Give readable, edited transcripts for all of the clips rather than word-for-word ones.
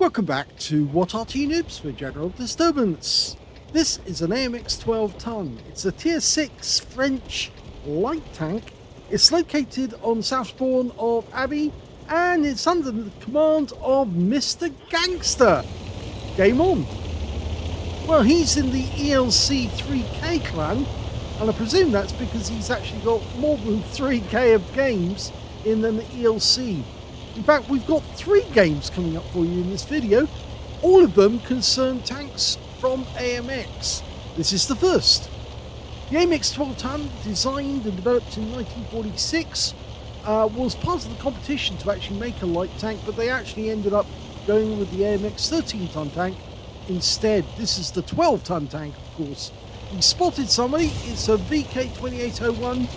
Welcome back to What Arty Noobs for General Disturbance. This is an AMX 12 ton. It's a tier 6 French light tank. It's located on south spawn of Abbey and it's under the command of Mr. Gangster. Game on. Well, he's in the ELC3K clan, and I presume that's because he's actually got more than 3K of games in the ELC. In fact, we've got 3 games coming up for you in this video. All of them concern tanks from AMX. This is the first. The AMX 12 ton, designed and developed in 1946, was part of the competition to actually make a light tank, but they actually ended up going with the AMX 13 ton tank instead. This is the 12 ton tank, of course. He spotted somebody. It's a VK2801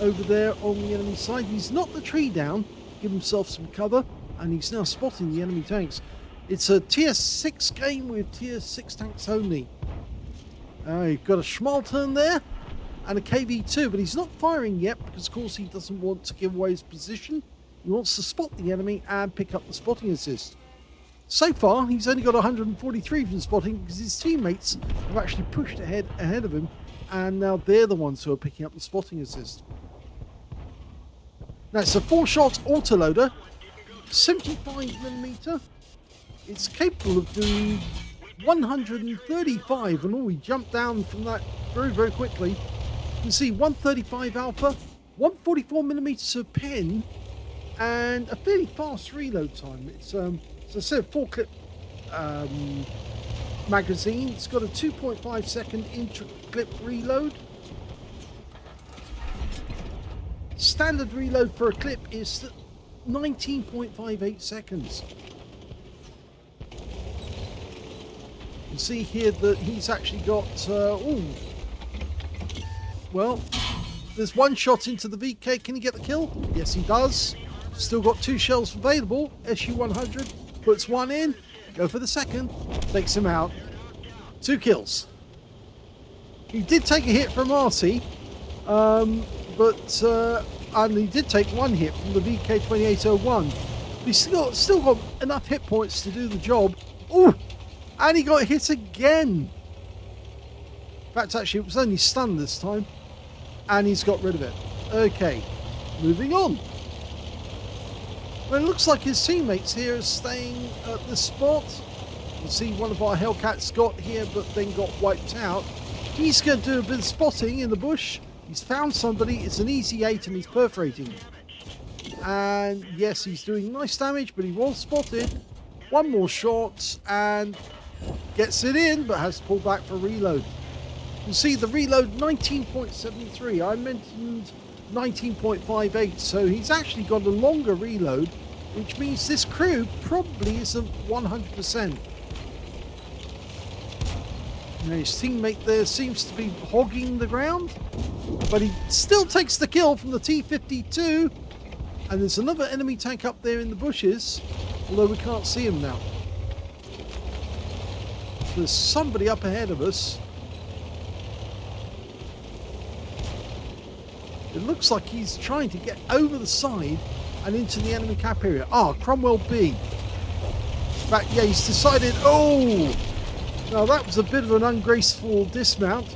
over there on the enemy side. He's knocked the tree down, give himself some cover, and he's now spotting the enemy tanks. It's a tier 6 game with tier 6 tanks only. You've got a Schmaltern there and a KV2, but he's not firing yet because, of course, he doesn't want to give away his position. He wants to spot the enemy and pick up the spotting assist. So far, he's only got 143 from spotting because his teammates have actually pushed ahead of him, and now they're the ones who are picking up the spotting assist. Now, it's a 4-shot autoloader, 75mm. It's capable of doing 135, and we jumped down from that very, very quickly. You can see 135 alpha, 144mm of pen, and a fairly fast reload time. It's, as I said, 4-clip magazine. It's got a 2.5 second intra-clip reload. Standard reload for a clip is 19.58 seconds. You see here that he's actually got, well, there's one shot into the VK. Can he get the kill? Yes, he does. Still got 2 shells available. SU-100 puts one in. Go for the second. Takes him out. 2 kills. He did take a hit from Arty. And he did take 1 hit from the VK2801. He's still got enough hit points to do the job. Ooh! And he got hit again. In fact, actually, it was only stunned this time. And he's got rid of it. Okay, moving on. Well, it looks like his teammates here are staying at this spot. You see one of our Hellcats got here, but then got wiped out. He's going to do a bit of spotting in the bush. He's found somebody. It's an easy 8 and he's perforating. And yes, he's doing nice damage, but he was spotted. 1 more shot and gets it in, but has to pull back for reload. You see the reload 19.73. I mentioned 19.58, so he's actually got a longer reload, which means this crew probably isn't 100%. Now his teammate there seems to be hogging the ground, but he still takes the kill from the T-52, and there's another enemy tank up there in the bushes, although we can't see him now. There's somebody up ahead of us. It looks like he's trying to get over the side and into the enemy cap area. Cromwell B. In fact, yeah, he's decided, now that was a bit of an ungraceful dismount,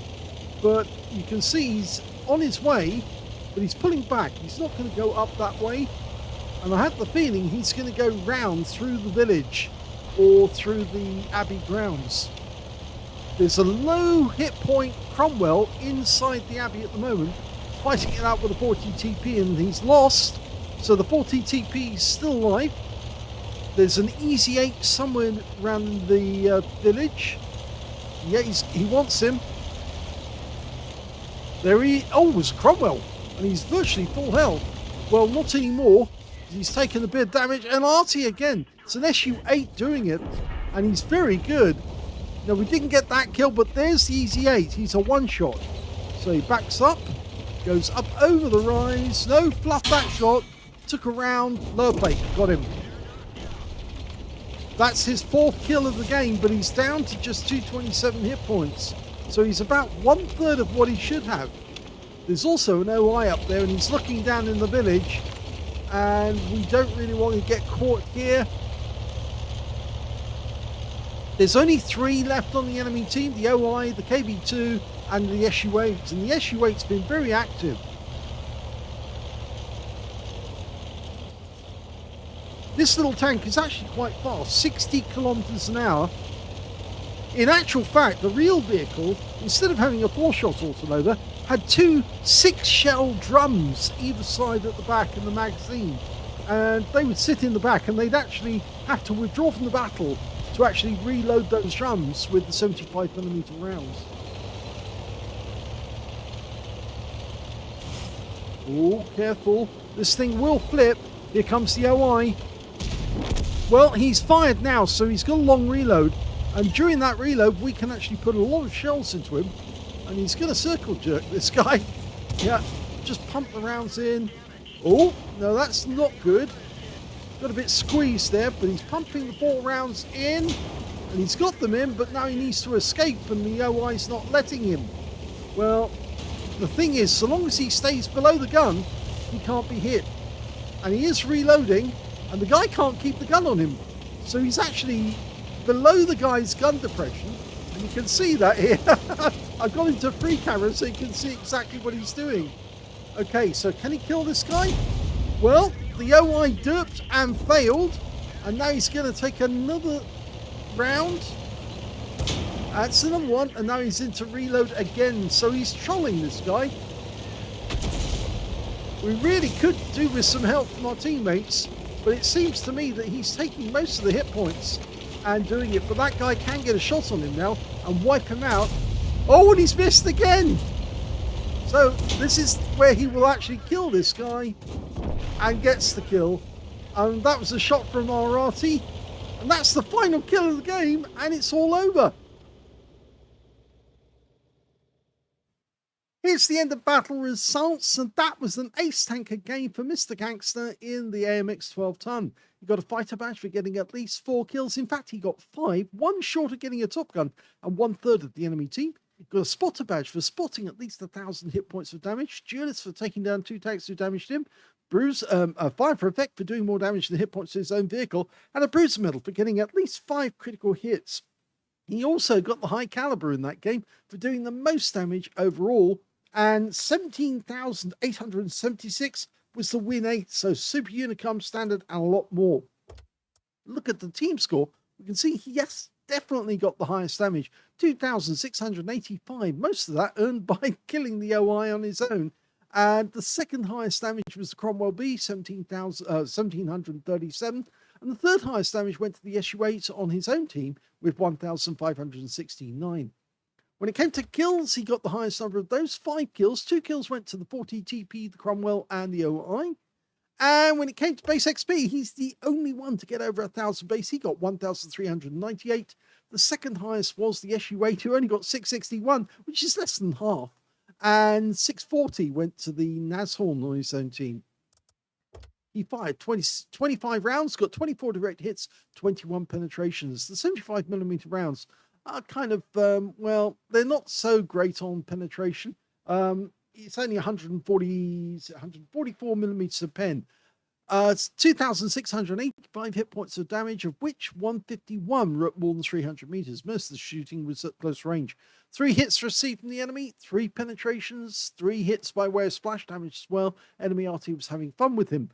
but you can see he's on his way, but he's pulling back. He's not going to go up that way, and I have the feeling he's going to go round through the village or through the Abbey grounds. There's a low hit point Cromwell inside the Abbey at the moment, fighting it out with a 40 TP, and he's lost, so the 40 TP is still alive. There's an easy 8 somewhere around the village. Yeah, he wants him. There it's Cromwell, and he's virtually full health. Well, not anymore. He's taken a bit of damage, and Arty again. It's an SU-8 doing it, and he's very good. Now, we didn't get that kill, but there's the easy 8. He's a 1-shot. So he backs up, goes up over the rise. No, fluffed that shot. Took a round, lower plate, got him. That's his 4th kill of the game, but he's down to just 227 hit points. So he's about 1/3 of what he should have. There's also an OI up there, and he's looking down in the village. And we don't really want to get caught here. There's only 3 left on the enemy team, the OI, the KB2 and the SU8, and the SU8's been very active. This little tank is actually quite fast, 60 kilometers an hour. In actual fact, the real vehicle, instead of having a 4-shot autoloader, had 2 6-shell drums either side at the back in the magazine. And they would sit in the back and they'd actually have to withdraw from the battle to actually reload those drums with the 75mm rounds. Oh, careful. This thing will flip. Here comes the OI. Well, he's fired now, so he's got a long reload. And during that reload, we can actually put a lot of shells into him. And he's going to circle jerk this guy. Yeah, just pump the rounds in. Oh, no, that's not good. Got a bit squeezed there, but he's pumping the 4 rounds in. And he's got them in, but now he needs to escape, and the OI's not letting him. Well, the thing is, so long as he stays below the gun, he can't be hit. And he is reloading, and the guy can't keep the gun on him. So he's actually below the guy's gun depression, and you can see that here. I've got into free camera so you can see exactly what he's doing. Okay, so can he kill this guy? Well, the OI derped and failed, and now he's going to take another round. That's another one, and now he's into reload again, so he's trolling this guy. We really could do with some help from our teammates, but it seems to me that he's taking most of the hit points and doing it, but that guy can get a shot on him now and wipe him out. Oh, and he's missed again. So this is where he will actually kill this guy and gets the kill. And that was a shot from our Arty, and that's the final kill of the game, and it's all over. Here's the end of battle results, and that was an ace tanker game for Mr. Gangster in the AMX 12 ton. He got a fighter badge for getting at least 4 kills. In fact, he got 5, 1 short of getting a top gun, and 1/3 of the enemy team. He got a spotter badge for spotting at least 1,000 hit points of damage. Duelist for taking down 2 tanks who damaged him. A fire for effect for doing more damage than hit points to his own vehicle, and a bruiser medal for getting at least 5 critical hits. He also got the high caliber in that game for doing the most damage overall, and 17,876 was the win 8, so super unicum standard and a lot more. Look at the team score. We can see he definitely got the highest damage, 2,685, most of that earned by killing the OI on his own. And the second highest damage was the Cromwell B, 1,737. And the third highest damage went to the SU8 on his own team with 1,569. When it came to kills, he got the highest number of those, 5 kills. 2 kills went to the 40 TP, the Cromwell, and the OI. And when it came to base XP, he's the only one to get over 1,000 base. He got 1,398. The second highest was the SU8, who only got 661, which is less than half. And 640 went to the Nashorn on his own team. He fired 25 rounds, got 24 direct hits, 21 penetrations. The 75mm rounds are kind of, well, they're not so great on penetration. It's only 144 millimeters a pen. It's 2,685 hit points of damage, of which 151 were at more than 300 meters. Most of the shooting was at close range. 3 hits received from the enemy, 3 penetrations, 3 hits by way of splash damage as well. Enemy Arty was having fun with him.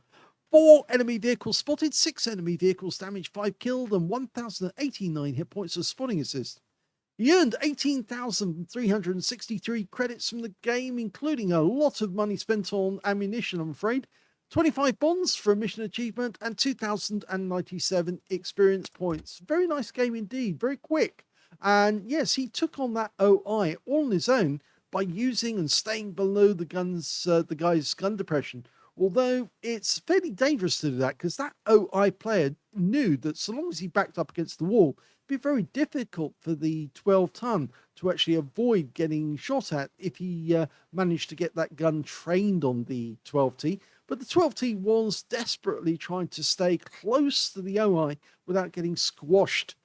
4 enemy vehicles spotted, 6 enemy vehicles damaged, 5 killed, and 1,089 hit points of spotting assist. He earned 18,363 credits from the game, including a lot of money spent on ammunition, I'm afraid. 25 bonds for a mission achievement, and 2,097 experience points. Very nice game indeed, very quick. And yes, he took on that OI all on his own by using and staying below the guy's gun depression. Although it's fairly dangerous to do that, because that OI player knew that so long as he backed up against the wall, it'd be very difficult for the 12 ton to actually avoid getting shot at if he managed to get that gun trained on the 12T. But the 12T was desperately trying to stay close to the OI without getting squashed.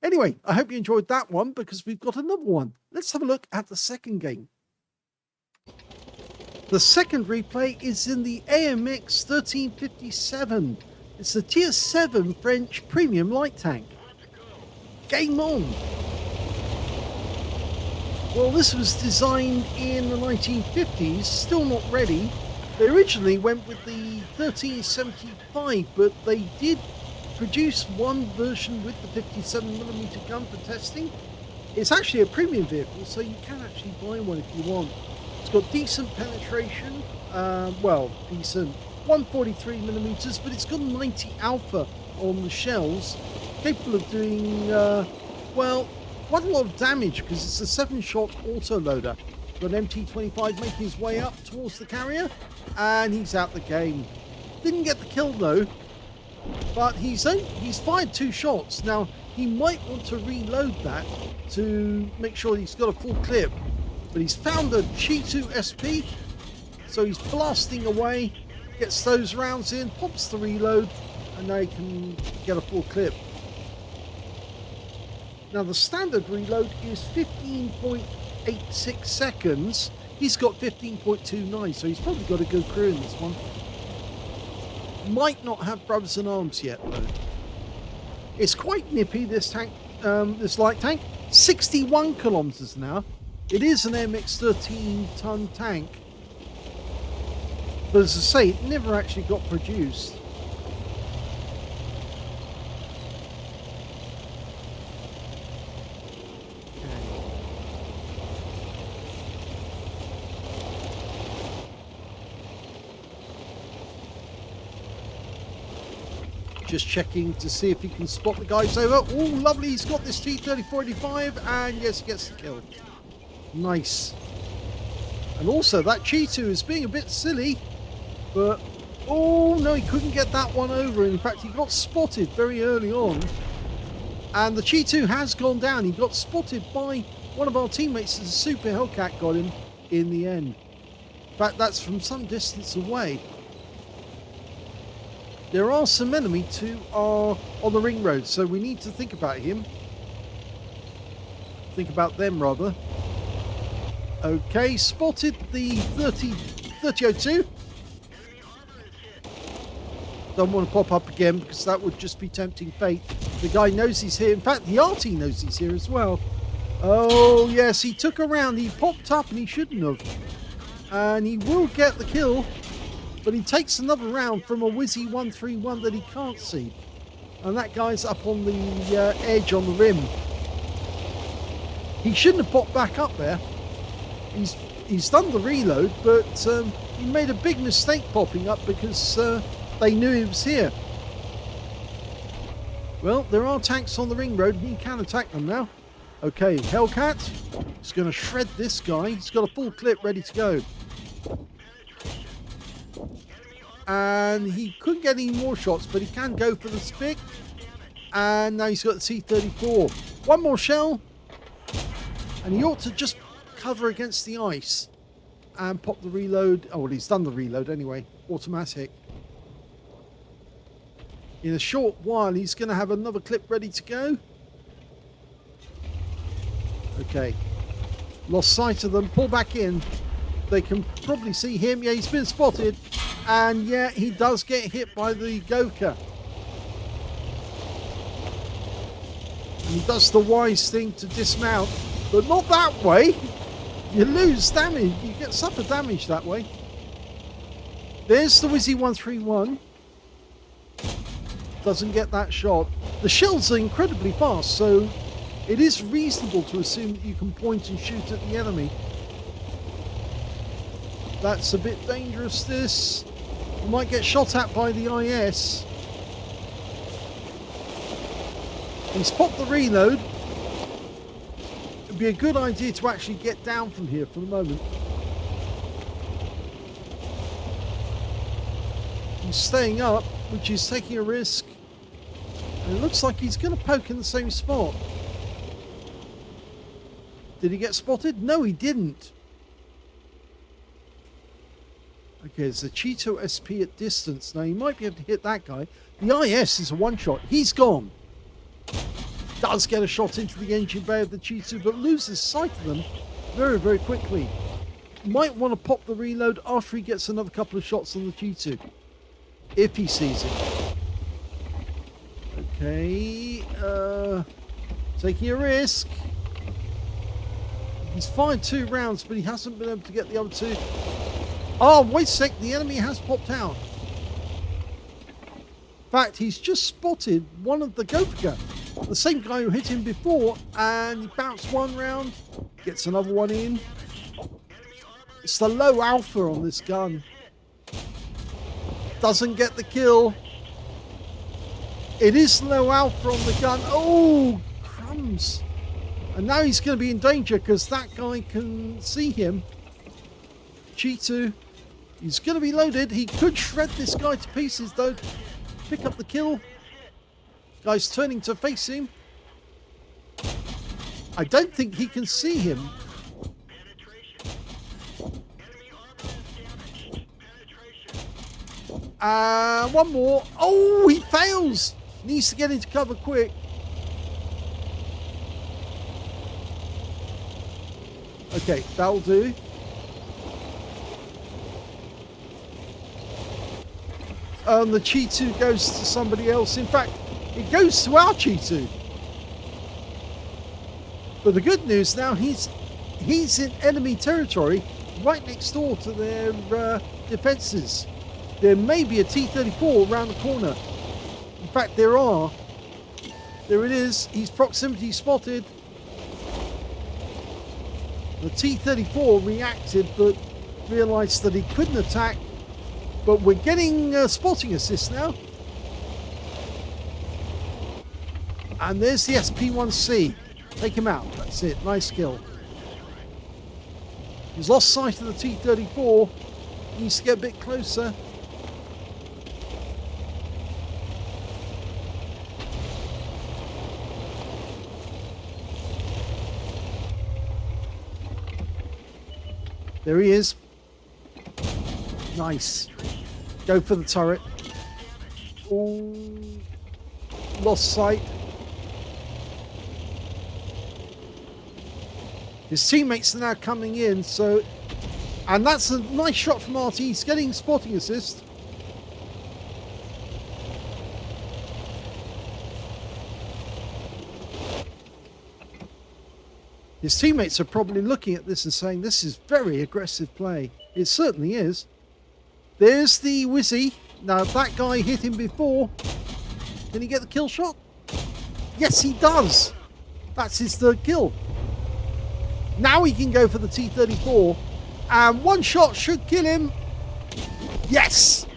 Anyway, I hope you enjoyed that one, because we've got another one. Let's have a look at the second game. The second replay is in the AMX 1357. It's the Tier 7 French premium light tank. Game on! Well, this was designed in the 1950s, still not ready. They originally went with the 1375, but they did produce one version with the 57mm gun for testing. It's actually a premium vehicle, so you can actually buy one if you want. It's got decent penetration, well, decent 143mm, but it's got 90 alpha on the shells, capable of doing, well, quite a lot of damage because it's a 7-shot autoloader. Got an MT25 making his way up towards the carrier, and he's out the game. Didn't get the kill though, but he's fired 2 shots. Now he might want to reload that to make sure he's got a full clip, but he's found a Chi-2 SP, so he's blasting away, gets those rounds in, pops the reload, and now he can get a full clip. Now the standard reload is 15.86 seconds. He's got 15.29, so he's probably got a good crew in this one. Might not have brothers in arms yet though. It's quite nippy, this tank, this light tank. 61 kilometers now. It is an AMX 13-ton tank, but as I say, it never actually got produced. Just checking to see if he can spot the guys over. Oh, lovely. He's got this T-3485, and yes, he gets the kill. Nice. And also, that Chi-2 is being a bit silly, but oh no, he couldn't get that one over. In fact, he got spotted very early on, and the Chi-2 has gone down. He got spotted by one of our teammates as a Super Hellcat got him in the end. In fact, that's from some distance away. There are some enemies who are on the ring road, so we need to think about him. Think about them, rather. Okay, spotted the 3002. Don't want to pop up again because that would just be tempting fate. The guy knows he's here. In fact, the Arty knows he's here as well. Oh, yes, he took a round. He popped up and he shouldn't have. And he will get the kill. But he takes another round from a Wizzy 131 that he can't see. And that guy's up on the edge on the rim. He shouldn't have popped back up there. He's done the reload, but he made a big mistake popping up because they knew he was here. Well, there are tanks on the ring road and he can attack them now. Okay, Hellcat is going to shred this guy. He's got a full clip ready to go. And he couldn't get any more shots, but he can go for the spick. And now he's got the T-34. One more shell, and he ought to just cover against the ice and pop the reload. Oh, well, he's done the reload anyway. Automatic. In a short while, he's going to have another clip ready to go. Okay. Lost sight of them. Pull back in. They can probably see him. Yeah, he's been spotted. And yeah, he does get hit by the Goka. And he does the wise thing to dismount, but not that way. You lose damage. You suffer damage that way. There's the Wizzy 131. Doesn't get that shot. The shells are incredibly fast, so it is reasonable to assume that you can point and shoot at the enemy. That's a bit dangerous, this. You might get shot at by the IS. He's popped the reload. It'd be a good idea to actually get down from here for the moment. He's staying up, which is taking a risk. And it looks like he's going to poke in the same spot. Did he get spotted? No, he didn't. Okay, it's a Chi-2 SP at distance. Now, you might be able to hit that guy. The IS is a one-shot. He's gone. Does get a shot into the engine bay of the Chi-2, but loses sight of them very, very quickly. Might want to pop the reload after he gets another couple of shots on the Chi-2. If he sees it. Okay. Taking a risk. He's fired 2 rounds, but he hasn't been able to get the other 2. Oh, wait a sec. The enemy has popped out. In fact, he's just spotted one of the Gopka. The same guy who hit him before, and he bounced 1 round. Gets another one in. It's the low alpha on this gun. Doesn't get the kill. It is low alpha on the gun. Oh, crumbs. And now he's going to be in danger because that guy can see him. G2. He's going to be loaded. He could shred this guy to pieces though. Pick up the kill. Guy's turning to face him. I don't think he can see him. One more. Oh, he fails. Needs to get into cover quick. Okay, that'll do. The Chi2 goes to somebody else. In fact, it goes to our Chi2. But the good news now, he's in enemy territory, right next door to their defenses. There may be a T-34 around the corner. In fact, there are. There it is. He's proximity spotted. The T-34 reacted, but realized that he couldn't attack. But we're getting spotting assist now. And there's the SP-1C. Take him out. That's it. Nice kill. He's lost sight of the T-34. Needs to get a bit closer. There he is. Nice. Go for the turret. Ooh. Lost sight. His teammates are now coming in, so... And that's a nice shot from Arty. He's getting spotting assist. His teammates are probably looking at this and saying, this is very aggressive play. It certainly is. There's the Wizzy. Now, that guy hit him before. Can he get the kill shot? Yes, he does. That's his third kill. Now he can go for the T-34. And one shot should kill him. Yes.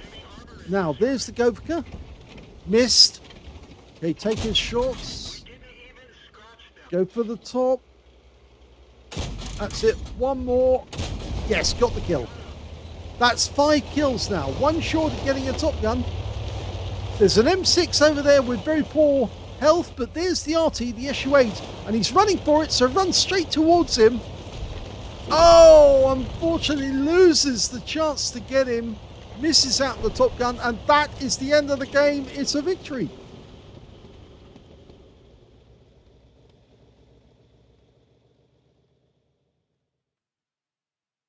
Now, there's the Govka. Missed. Okay, take his shots. Go for the top. That's it. One more. Yes, got the kill. That's 5 kills now. One short of getting a top gun. There's an M6 over there with very poor health, but there's the Arty, the SU-8, and he's running for it, so runs straight towards him. Oh, unfortunately loses the chance to get him. Misses out the top gun, and that is the end of the game. It's a victory.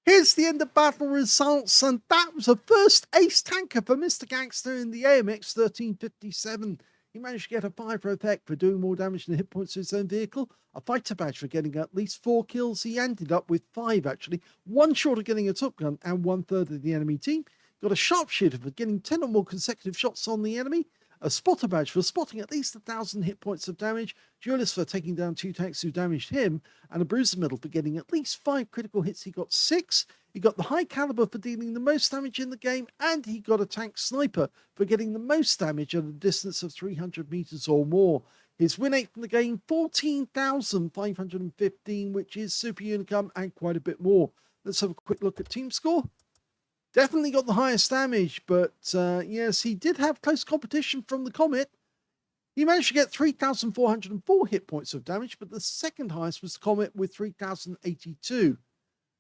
Here's the end of battle results, and that was a first ace tanker for Mr. Gangster in the AMX 1357. He managed to get a 5-row effect for doing more damage than hit points to his own vehicle, a fighter badge for getting at least 4 kills. He ended up with 5 actually, 1 short of getting a top gun and 1/3 of the enemy team. Got a sharpshooter for getting 10 or more consecutive shots on the enemy, a spotter badge for spotting at least 1,000 hit points of damage, duelist for taking down 2 tanks who damaged him, and a bruiser medal for getting at least 5 critical hits. He got 6. He got the high caliber for dealing the most damage in the game, and he got a tank sniper for getting the most damage at a distance of 300 meters or more. His win rate from the game, 14,515, which is super unicum and quite a bit more. Let's have a quick look at team score. Definitely got the highest damage, but yes, he did have close competition from the Comet. He managed to get 3,404 hit points of damage, but the second highest was the Comet with 3,082.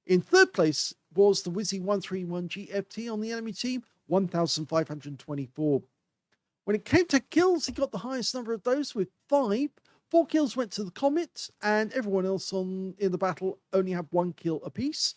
In third place was the Wizzy 131 GFT on the enemy team, 1,524. When it came to kills, he got the highest number of those with 5. 4 kills went to the Comet, and everyone else in the battle only had 1 kill apiece.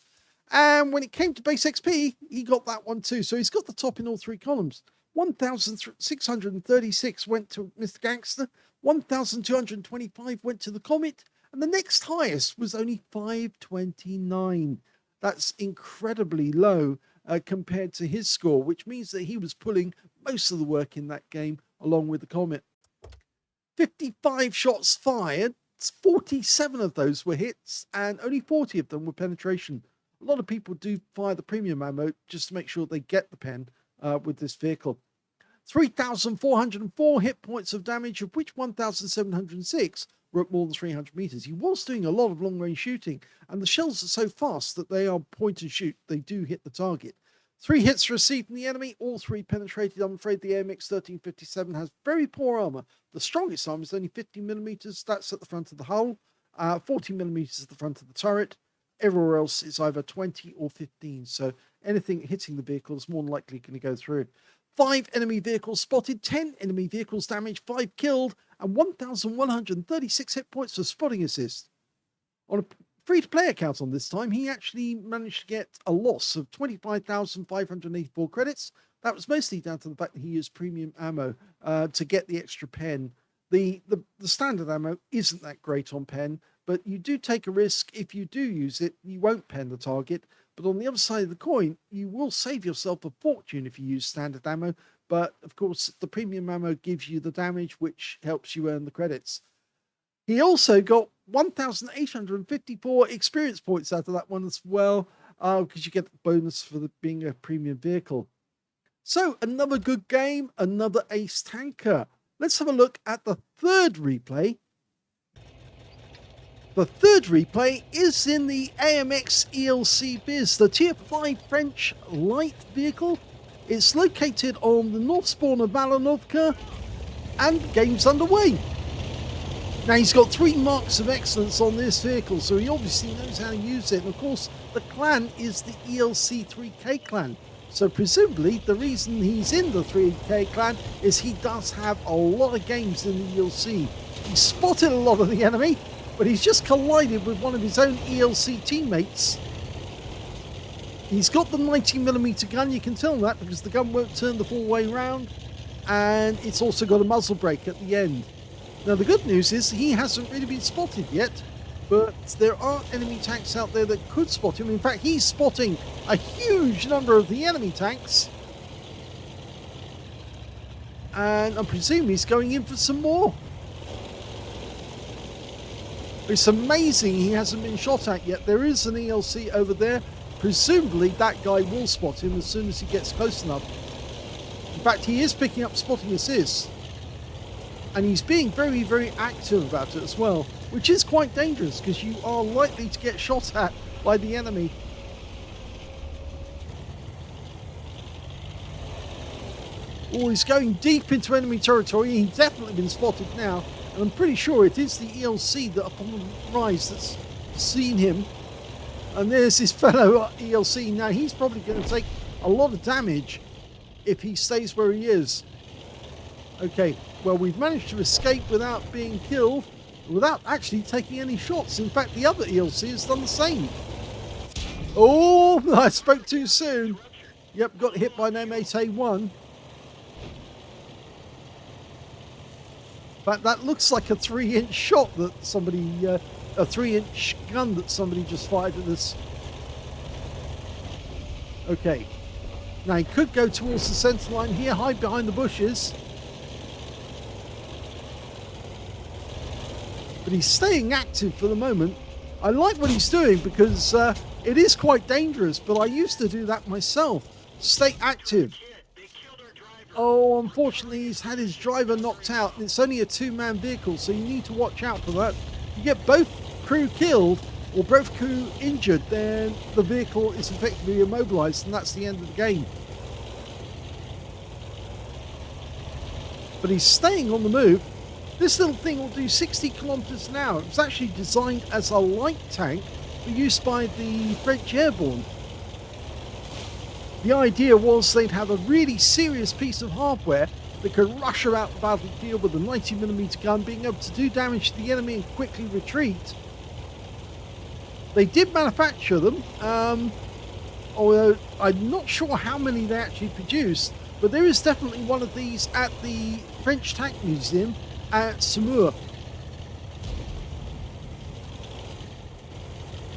And when it came to base XP, he got that one too. So he's got the top in all 3 columns. 1,636 went to Mr. Gangster, 1,225 went to the Comet, and the next highest was only 529. That's incredibly low compared to his score, which means that he was pulling most of the work in that game along with the Comet. 55 shots fired, 47 of those were hits, and only 40 of them were penetration. A lot of people do fire the premium ammo just to make sure they get the pen with this vehicle. 3,404 hit points of damage, of which 1,706 were at more than 300 meters. He was doing a lot of long-range shooting, and the shells are so fast that they are point and shoot. They do hit the target. 3 hits received from the enemy, all 3 penetrated. I'm afraid the AMX 1357 has very poor armor. The strongest armor is only 50 millimeters. That's at the front of the hull, 40 millimeters at the front of the turret. Everywhere else is either 20 or 15. So anything hitting the vehicle is more than likely going to go through. 5 enemy vehicles spotted, 10 enemy vehicles damaged, 5 killed, and 1,136 hit points for spotting assist. On a free-to-play account on this time, he actually managed to get a loss of 25,584 credits. That was mostly down to the fact that he used premium ammo to get the extra pen. The standard ammo isn't that great on pen, but you do take a risk. If you do use it, you won't pen the target. But on the other side of the coin, you will save yourself a fortune if you use standard ammo. But of course, the premium ammo gives you the damage, which helps you earn the credits. He also got 1,854 experience points out of that one as well, because you get the bonus for being a premium vehicle. So another good game, another ace tanker. Let's have a look at the third replay. The third replay is in the AMX ELC Biz, the Tier 5 French light vehicle. It's located on the north spawn of Malinovka, and the game's underway. Now, he's got 3 marks of excellence on this vehicle, so he obviously knows how to use it. And of course, the clan is the ELC3K clan. So presumably, the reason he's in the 3K clan is he does have a lot of games in the ELC. He spotted a lot of the enemy, but he's just collided with one of his own ELC teammates. He's got the 90mm gun, you can tell that, because the gun won't turn the full way round, and it's also got a muzzle brake at the end. Now, the good news is he hasn't really been spotted yet, but there are enemy tanks out there that could spot him. In fact, he's spotting a huge number of the enemy tanks, and I presume he's going in for some more. It's amazing he hasn't been shot at yet. There is an ELC over there. Presumably that guy will spot him as soon as he gets close enough. In fact, he is picking up spotting assists, and he's being very, very active about it as well, which is quite dangerous because you are likely to get shot at by the enemy. Oh, he's going deep into enemy territory. He's definitely been spotted now, and I'm pretty sure it is the ELC that up on the rise that's seen him. And there's his fellow ELC. Now, he's probably going to take a lot of damage if he stays where he is. Okay, well, we've managed to escape without being killed, without actually taking any shots. In fact, the other ELC has done the same. Oh, I spoke too soon. Yep, got hit by an M8A1. In fact, that looks like a 3-inch shot that somebody, a 3-inch gun that somebody just fired at us. Okay. Now, he could go towards the centre line here, hide behind the bushes. But he's staying active for the moment. I like what he's doing because it is quite dangerous, but I used to do that myself. Stay active. Oh, unfortunately, he's had his driver knocked out. It's only a 2-man vehicle, so you need to watch out for that. If you get both crew killed or both crew injured, then the vehicle is effectively immobilized, and that's the end of the game. But he's staying on the move. This little thing will do 60 kilometers an hour. It was actually designed as a light tank for use by the French airborne. The idea was they'd have a really serious piece of hardware that could rush about the battlefield with a 90mm gun, being able to do damage to the enemy and quickly retreat. They did manufacture them, although I'm not sure how many they actually produced. but there is definitely one of these at the French Tank Museum at Saumur.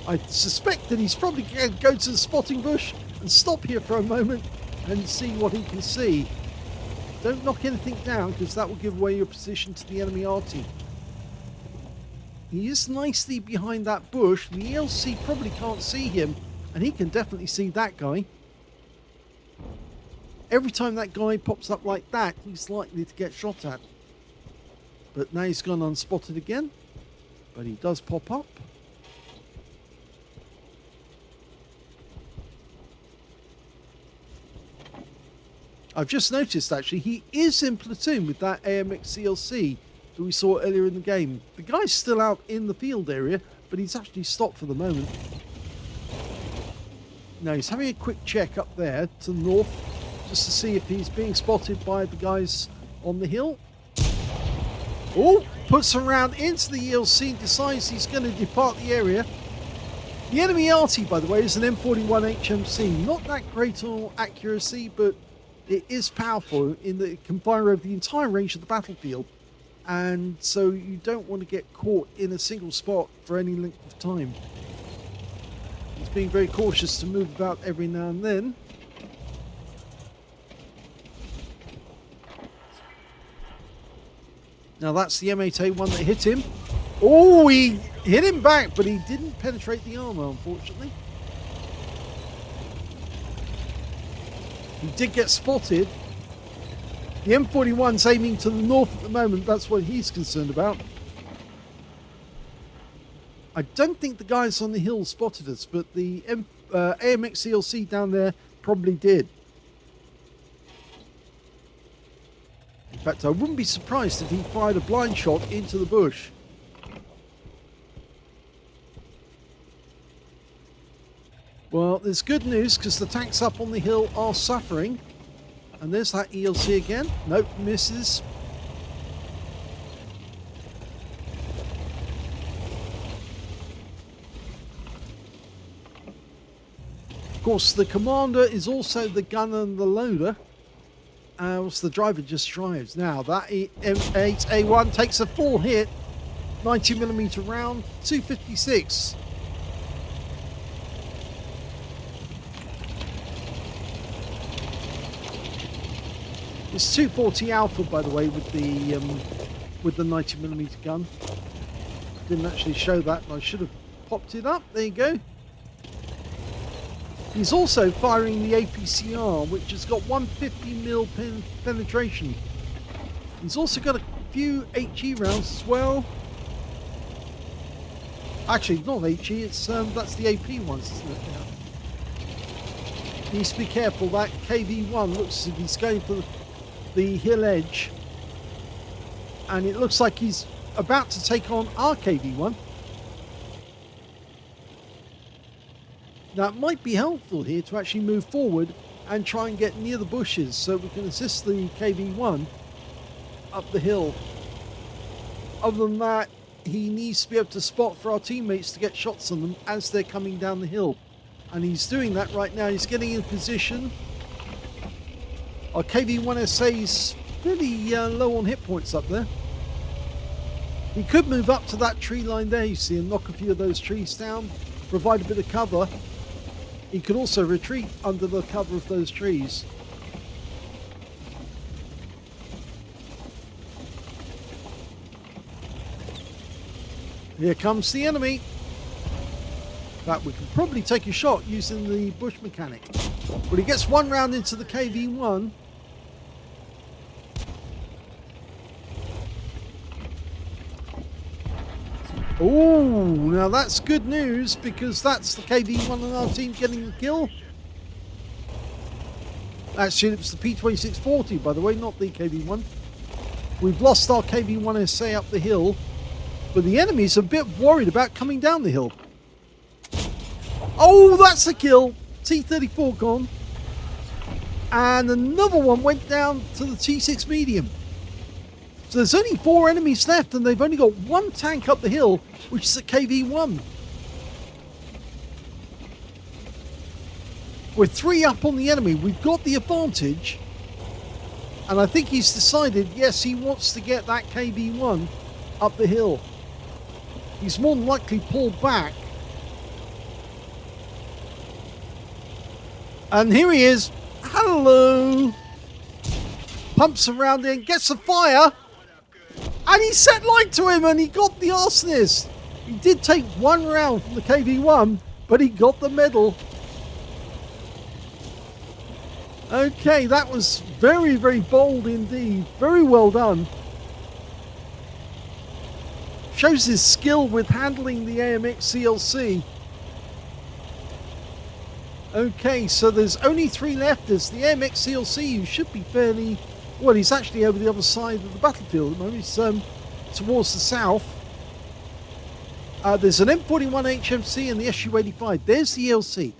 I suspect that he's probably going to go to the spotting bush and stop here for a moment and see what he can see. Don't knock anything down, because that will give away your position to the enemy Arty. He is nicely behind that bush. The ELC probably can't see him, and he can definitely see that guy. Every time that guy pops up like that, he's likely to get shot at. But now he's gone unspotted again. But he does pop up. I've just noticed, actually, he is in platoon with that AMX ELC that we saw earlier in the game. The guy's still out in the field area, but he's actually stopped for the moment. Now he's having a quick check up there to the north, just to see if he's being spotted by the guys on the hill. Oh, puts a round into the ELC and decides he's going to depart the area. The enemy Arty, by the way, is an M41 HMC. Not that great on accuracy, but it is powerful in that it can fire over the entire range of the battlefield, and so you don't want to get caught in a single spot for any length of time. He's being very cautious to move about every now and then. Now that's the M8A1 that hit him. Oh, he hit him back, but he didn't penetrate the armor, unfortunately. He did get spotted. The M41's aiming to the north at the moment. That's what he's concerned about. I don't think the guys on the hill spotted us, but the AMX ELC down there probably did. In fact, I wouldn't be surprised if he fired a blind shot into the bush. Well, there's good news, because the tanks up on the hill are suffering. And there's that ELC again. Nope, misses. Of course, the commander is also the gunner and the loader. Whilst the driver just drives. Now, that M8A1 takes a full hit. 90mm round, 256. It's 240 Alpha, by the way, with the 90mm gun. Didn't actually show that, and I should have popped it up. There you go. He's also firing the APCR, which has got 150mm penetration. He's also got a few HE rounds as well. Actually, not HE. It's that's the AP ones, isn't it? Yeah. Needs to be careful. That KV1 looks as if he's going for the hill edge, and it looks like he's about to take on our KV1. Now it might be helpful here to actually move forward and try and get near the bushes so we can assist the KV1 up the hill. Other than that, he needs to be able to spot for our teammates to get shots on them as they're coming down the hill, and he's doing that right now. He's getting in position. Our KV1SA is pretty low on hit points up there. He could move up to that tree line there, you see, and knock a few of those trees down, provide a bit of cover. He could also retreat under the cover of those trees. Here comes the enemy. In fact, we can probably take a shot using the bush mechanic. But he gets one round into the KV1. Oh, now that's good news, because that's the KV1 on our team getting the kill. Actually, it was the P2640, by the way, not the KV1. We've lost our KV1 SA up the hill, but the enemy's a bit worried about coming down the hill. Oh, that's a kill. T34 gone. And another one went down to the T6 medium. So there's only 4 enemies left, and they've only got 1 tank up the hill, which is a KV1. We're 3 up on the enemy. We've got the advantage. And I think he's decided, yes, he wants to get that KV-1 up the hill. He's more than likely pulled back. And here he is. Hello. Pumps around in, gets a fire. And he set light to him and he got the arsonist. He did take one round from the KV-1, but he got the medal. Okay, that was very, very bold indeed. Very well done. Shows his skill with handling the AMX ELC. Okay, so there's only 3 left. There's the AMX ELC, who should be fairly... Well, he's actually over the other side of the battlefield at the moment. He's towards the south. There's an M41 HMC and the SU-85. There's the ELC.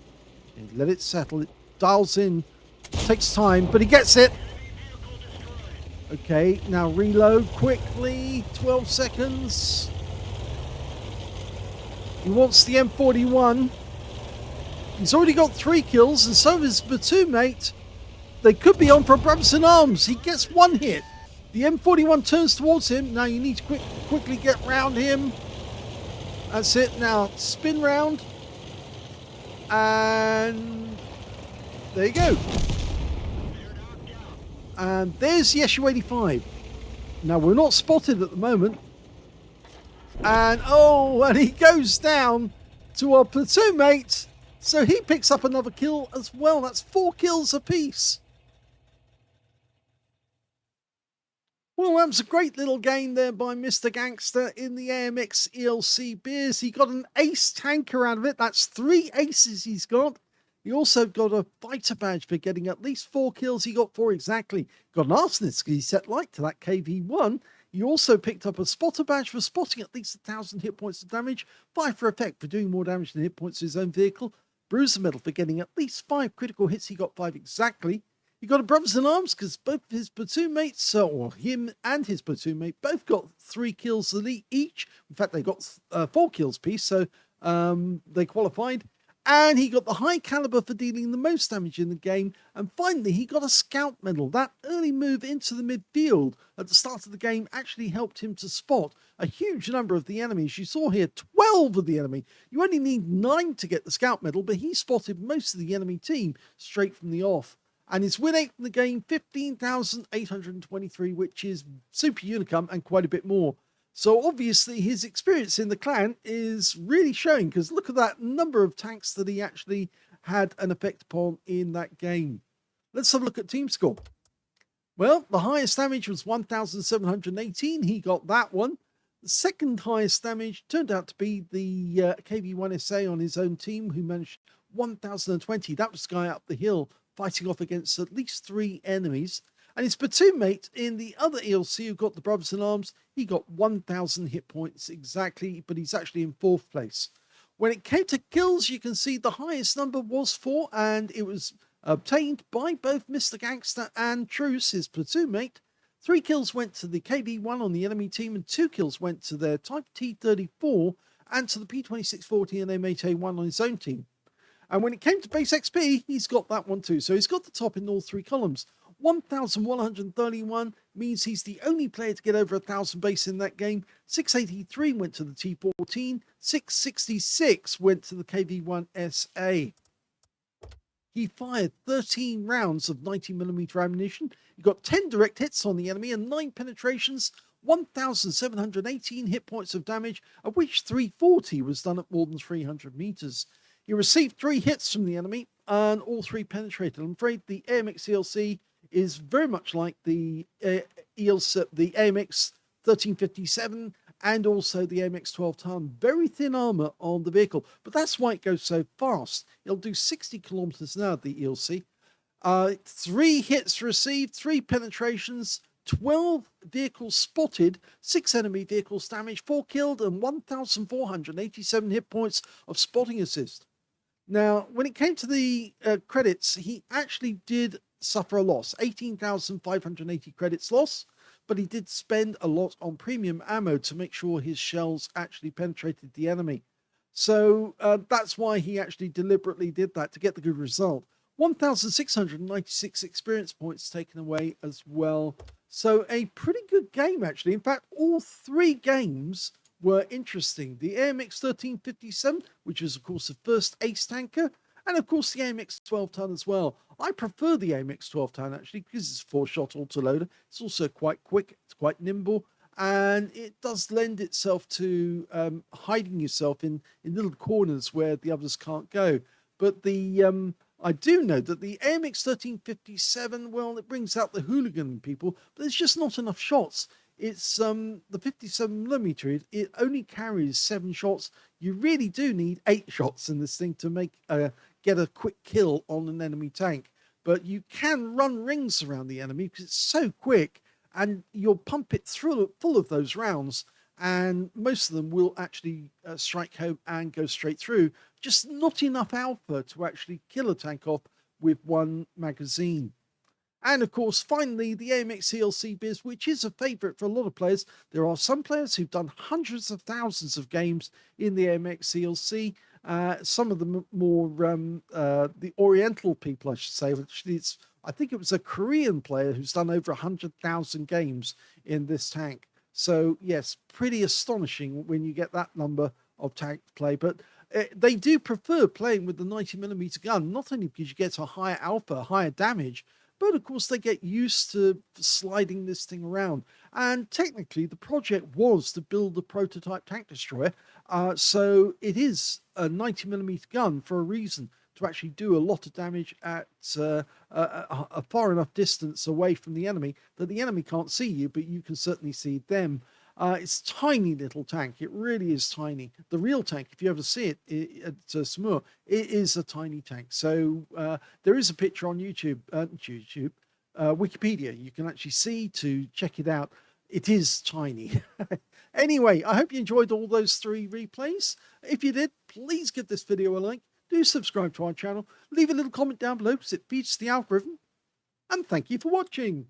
And let it settle. It dials in. Takes time, but he gets it. Okay, now reload quickly. 12 seconds. He wants the M41. He's already got 3 kills, and so is his platoon mate. They could be on for brothers in arms. He gets 1 hit. The M41 turns towards him. Now you need to quickly get round him. That's it. Now spin round. And there you go. And there's the SU-85. Now we're not spotted at the moment. And and he goes down to our platoon mate. So he picks up another kill as well. That's 4 kills apiece. Well, that was a great little game there by Mr. Gangster in the AMX ELC beers. He got an ace tanker out of it. That's 3 aces he's got. He also got a fighter badge for getting at least 4 kills. He got 4 exactly. Got an arsonist because he set light to that KV-1. He also picked up a spotter badge for spotting at least 1,000 hit points of damage. 5 for effect for doing more damage than hit points to his own vehicle. Bruiser medal for getting at least 5 critical hits. He got 5 exactly. He got a brothers in arms because both his platoon mates, or him and his platoon mate, both got 3 kills each. In fact, they got 4 kills piece, so they qualified. And he got the high caliber for dealing the most damage in the game. And finally, he got a scout medal. That early move into the midfield at the start of the game actually helped him to spot a huge number of the enemies. You saw here 12 of the enemy. You only need 9 to get the scout medal, but he spotted most of the enemy team straight from the off. And his win rate in the game, 15,823, which is super unicum and quite a bit more. So obviously his experience in the clan is really showing, because look at that number of tanks that he actually had an effect upon in that game. Let's have a look at team score. Well, the highest damage was 1,718. He got that one. The second highest damage turned out to be the KV-1SA on his own team, who managed 1,020. That was the guy up the hill fighting off against at least 3 enemies. And his platoon mate in the other ELC, who got the brothers in arms, he got 1,000 hit points exactly, but he's actually in 4th place. When it came to kills, you can see the highest number was 4, and it was obtained by both Mr. Gangster and Truce, his platoon mate. 3 kills went to the KV-1 on the enemy team, and 2 kills went to their Type T-34 and to the P-2640 and M8A1 on his own team. And when it came to base XP, he's got that one too. So he's got the top in all 3 columns. 1,131 means he's the only player to get over 1,000 base in that game. 683 went to the T14. 666 went to the KV-1SA. He fired 13 rounds of 90mm ammunition. He got 10 direct hits on the enemy and 9 penetrations. 1,718 hit points of damage, of which 340 was done at more than 300 meters. He received 3 hits from the enemy, and all 3 penetrated. I'm afraid the AMX ELC is very much like the ELC, the AMX 1357, and also the AMX 12 ton. Very thin armor on the vehicle, but that's why it goes so fast. It'll do 60 kilometers an hour, the ELC. 3 hits received, 3 penetrations, 12 vehicles spotted, 6 enemy vehicles damaged, 4 killed, and 1,487 hit points of spotting assist. Now, when it came to the credits, he actually did suffer a loss, 18,580 credits loss, but he did spend a lot on premium ammo to make sure his shells actually penetrated the enemy. So that's why he actually deliberately did that, to get the good result. 1,696 experience points taken away as well. So a pretty good game, actually. In fact, all three games were interesting. The AMX 1357, which is, of course, the first ace tanker, and, of course, the AMX 12 ton as well. I prefer the AMX 12 ton, actually, because it's a 4-shot autoloader. It's also quite quick. It's quite nimble. And it does lend itself to hiding yourself in little corners where the others can't go. But I do know that the AMX 1357, well, it brings out the hooligan people, but there's just not enough shots. It's the 57mm, it only carries 7 shots. You really do need 8 shots in this thing to get a quick kill on an enemy tank. But you can run rings around the enemy because it's so quick, and you'll pump it full of those rounds, and most of them will actually strike home and go straight through. Just not enough alpha to actually kill a tank off with one magazine. And of course, finally, the AMX ELC biz, which is a favorite for a lot of players. There are some players who've done hundreds of thousands of games in the AMX ELC. Some of them more the Oriental people, I should say. Actually, I think it was a Korean player who's done over 100,000 games in this tank. So yes, pretty astonishing when you get that number of tank play. But they do prefer playing with the 90mm gun, not only because you get a higher alpha, higher damage, but of course they get used to sliding this thing around. And technically the project was to build the prototype tank destroyer. So it is a 90mm gun for a reason, to actually do a lot of damage at a far enough distance away from the enemy that the enemy can't see you, but you can certainly see them. It's a tiny little tank. It really is tiny. The real tank, if you ever see it at Smur, it is a tiny tank. So there is a picture on Wikipedia. You can actually see to check it out. It is tiny. Anyway, I hope you enjoyed all those 3 replays. If you did, please give this video a like. Do subscribe to our channel. Leave a little comment down below because it feeds the algorithm. And thank you for watching.